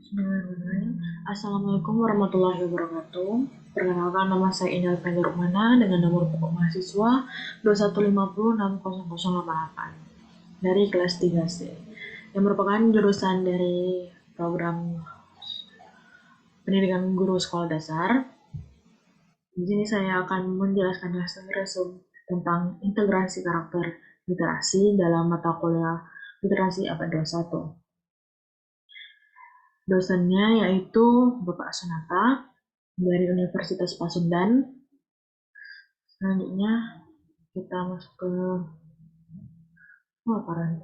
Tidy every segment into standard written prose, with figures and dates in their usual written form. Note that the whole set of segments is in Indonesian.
Bismillahirrahmanirrahim. Assalamualaikum warahmatullahi wabarakatuh. Perkenalkan, nama saya Indah Fender Rumana dengan nomor pokok mahasiswa 21506088 dari kelas 3C yang merupakan jurusan dari program pendidikan guru sekolah dasar. Di sini saya akan menjelaskan resume tentang integrasi karakter literasi dalam mata kuliah literasi abad 21. Dosennya yaitu Bapak Sunata dari Universitas Pasundan. Selanjutnya kita masuk ke pemaparan.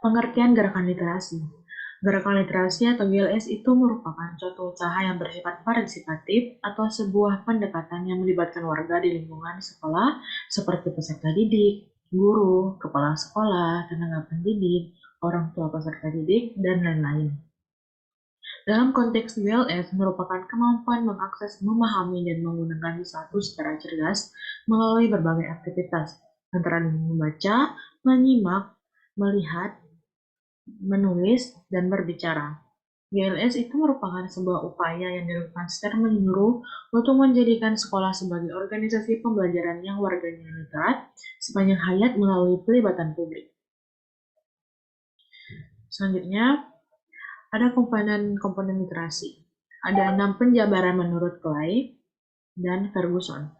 Pengertian gerakan literasi. Gerakan literasi atau GLS itu merupakan suatu usaha yang bersifat partisipatif atau sebuah pendekatan yang melibatkan warga di lingkungan sekolah seperti peserta didik, guru, kepala sekolah, tenaga pendidik, orang tua peserta didik, dan lain-lain. Dalam konteks GLS merupakan kemampuan mengakses, memahami, dan menggunakan sesuatu secara cerdas melalui berbagai aktivitas, antara lain membaca, menyimak, melihat, menulis, dan berbicara. GLS itu merupakan sebuah upaya yang dilakukan secara menyeluruh untuk menjadikan sekolah sebagai organisasi pembelajaran yang warganya literat sepanjang hayat melalui pelibatan publik. Selanjutnya, ada komponen literasi. Ada 6 penjabaran menurut Clay dan Ferguson.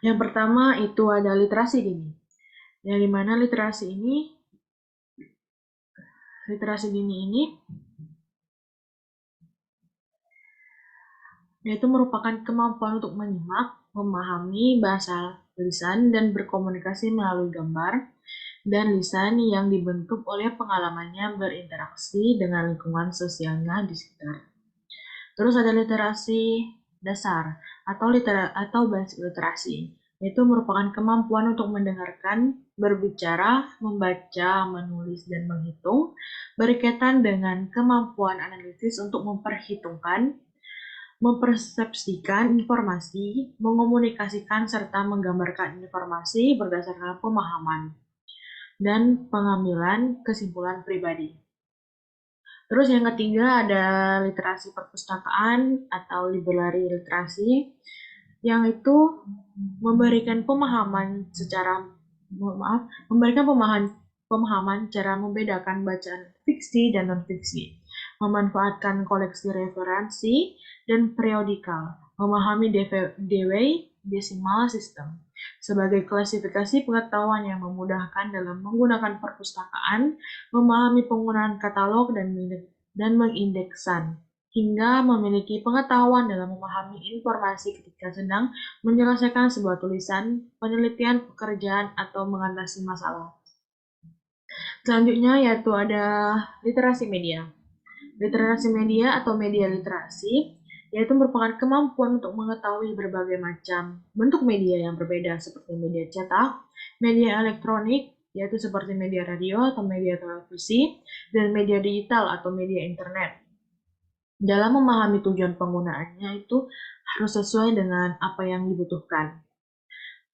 Yang pertama itu ada literasi dini. Yang dimana literasi dini ini yaitu merupakan kemampuan untuk menyimak, memahami bahasa lisan, dan berkomunikasi melalui gambar dan lisan yang dibentuk oleh pengalamannya berinteraksi dengan lingkungan sosialnya di sekitar. Terus ada literasi dasar atau basic literasi, yaitu merupakan kemampuan untuk mendengarkan, berbicara, membaca, menulis, dan menghitung, berkaitan dengan kemampuan analisis untuk memperhitungkan, mempersepsikan informasi, mengomunikasikan, serta menggambarkan informasi berdasarkan pemahaman dan pengambilan kesimpulan pribadi. Terus yang ketiga ada literasi perpustakaan atau library literasi, yang itu memberikan pemahaman pemahaman cara membedakan bacaan fiksi dan non-fiksi, memanfaatkan koleksi referensi dan periodikal, memahami Dewey Decimal System sebagai klasifikasi pengetahuan yang memudahkan dalam menggunakan perpustakaan, memahami penggunaan katalog dan mengindeksan, hingga memiliki pengetahuan dalam memahami informasi ketika sedang menyelesaikan sebuah tulisan, penelitian, pekerjaan, atau mengatasi masalah. Selanjutnya yaitu ada literasi media. Literasi media atau media literasi yaitu merupakan kemampuan untuk mengetahui berbagai macam bentuk media yang berbeda seperti media cetak, media elektronik, yaitu seperti media radio atau media televisi, dan media digital atau media internet. Dalam memahami tujuan penggunaannya itu harus sesuai dengan apa yang dibutuhkan.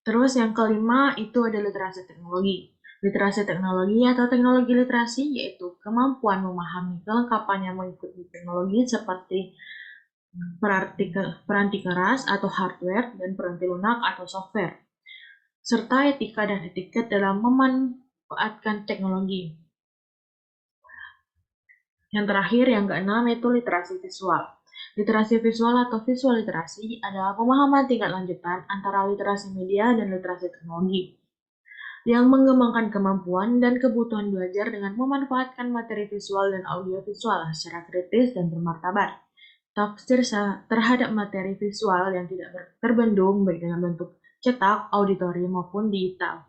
Terus yang kelima itu ada literasi teknologi. Literasi teknologi atau teknologi literasi yaitu kemampuan memahami kelengkapan yang mengikuti teknologi seperti peranti keras atau hardware dan peranti lunak atau software, serta etika dan etiket dalam memanfaatkan teknologi. Yang terakhir, yang keenam, yaitu literasi visual. Literasi visual atau visual literasi adalah pemahaman tingkat lanjutan antara literasi media dan literasi teknologi, yang mengembangkan kemampuan dan kebutuhan belajar dengan memanfaatkan materi visual dan audio visual secara kritis dan bermartabat. Tafsir terhadap materi visual yang tidak terbendung baik dalam bentuk cetak, auditori, maupun digital.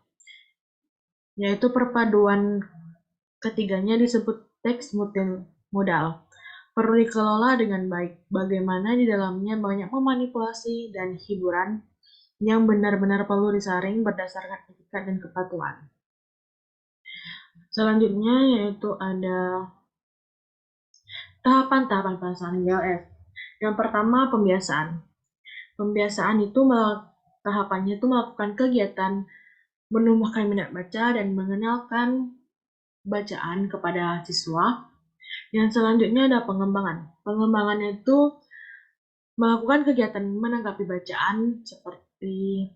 Yaitu perpaduan ketiganya disebut teks multimodal. Perlu dikelola dengan baik, bagaimana di dalamnya banyak memanipulasi dan hiburan yang benar-benar perlu disaring berdasarkan etika dan kepatuhan. Selanjutnya yaitu ada tahapan-tahapan pelaksanaan GLS. Yang pertama, pembiasaan. Pembiasaan itu tahapannya itu melakukan kegiatan menumbuhkan minat baca dan mengenalkan bacaan kepada siswa. Yang selanjutnya ada pengembangan. Pengembangannya itu melakukan kegiatan menanggapi bacaan seperti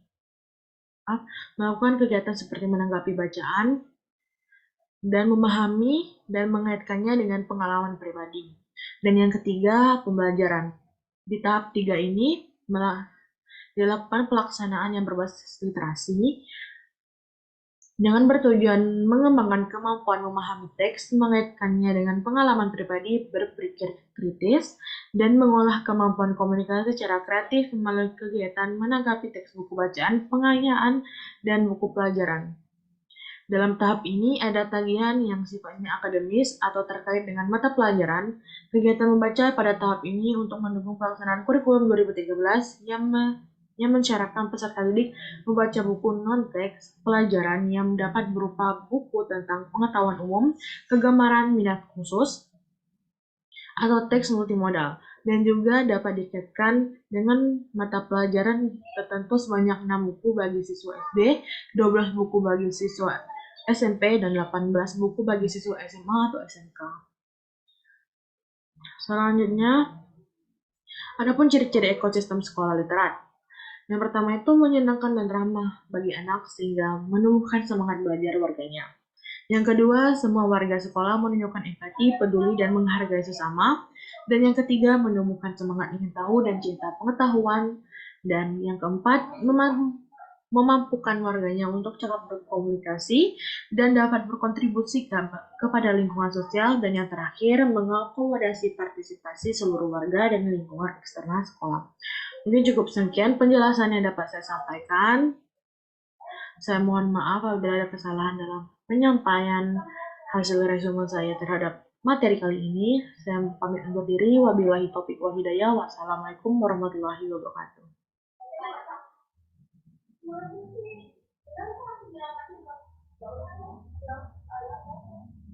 melakukan kegiatan seperti menanggapi bacaan dan memahami dan mengaitkannya dengan pengalaman pribadi. Dan yang ketiga, pembelajaran. Di tahap 3 ini dilakukan pelaksanaan yang berbasis literasi dengan bertujuan mengembangkan kemampuan memahami teks, mengaitkannya dengan pengalaman pribadi, berpikir kritis, dan mengolah kemampuan komunikasi secara kreatif melalui kegiatan menanggapi teks buku bacaan, pengayaan, dan buku pelajaran. Dalam tahap ini ada tagihan yang sifatnya akademis atau terkait dengan mata pelajaran. Kegiatan membaca pada tahap ini untuk mendukung pelaksanaan kurikulum 2013 yang mensyaratkan peserta didik membaca buku non-teks pelajaran yang dapat berupa buku tentang pengetahuan umum, kegemaran minat khusus, atau teks multimodal, dan juga dapat dikaitkan dengan mata pelajaran tertentu sebanyak 6 buku bagi siswa SD, 12 buku bagi siswa SMP, dan 18 buku bagi siswa SMA atau SMK. Selanjutnya, adapun ciri-ciri ekosistem sekolah literat. Yang pertama itu menyenangkan dan ramah bagi anak sehingga menumbuhkan semangat belajar warganya. Yang kedua, semua warga sekolah menunjukkan empati, peduli, dan menghargai sesama. Dan yang ketiga, menumbuhkan semangat ingin tahu dan cinta pengetahuan. Dan yang keempat, memampukan warganya untuk cepat berkomunikasi dan dapat berkontribusi kepada lingkungan sosial. Dan yang terakhir, mengakomodasi partisipasi seluruh warga dan lingkungan eksternal sekolah. Mungkin cukup sekian penjelasan yang dapat saya sampaikan. Saya mohon maaf apabila ada kesalahan dalam penyampaian hasil resume saya terhadap materi kali ini. Saya pamit undur diri. Wabillahi taufiq wal hidayah. Wassalamualaikum warahmatullahi wabarakatuh.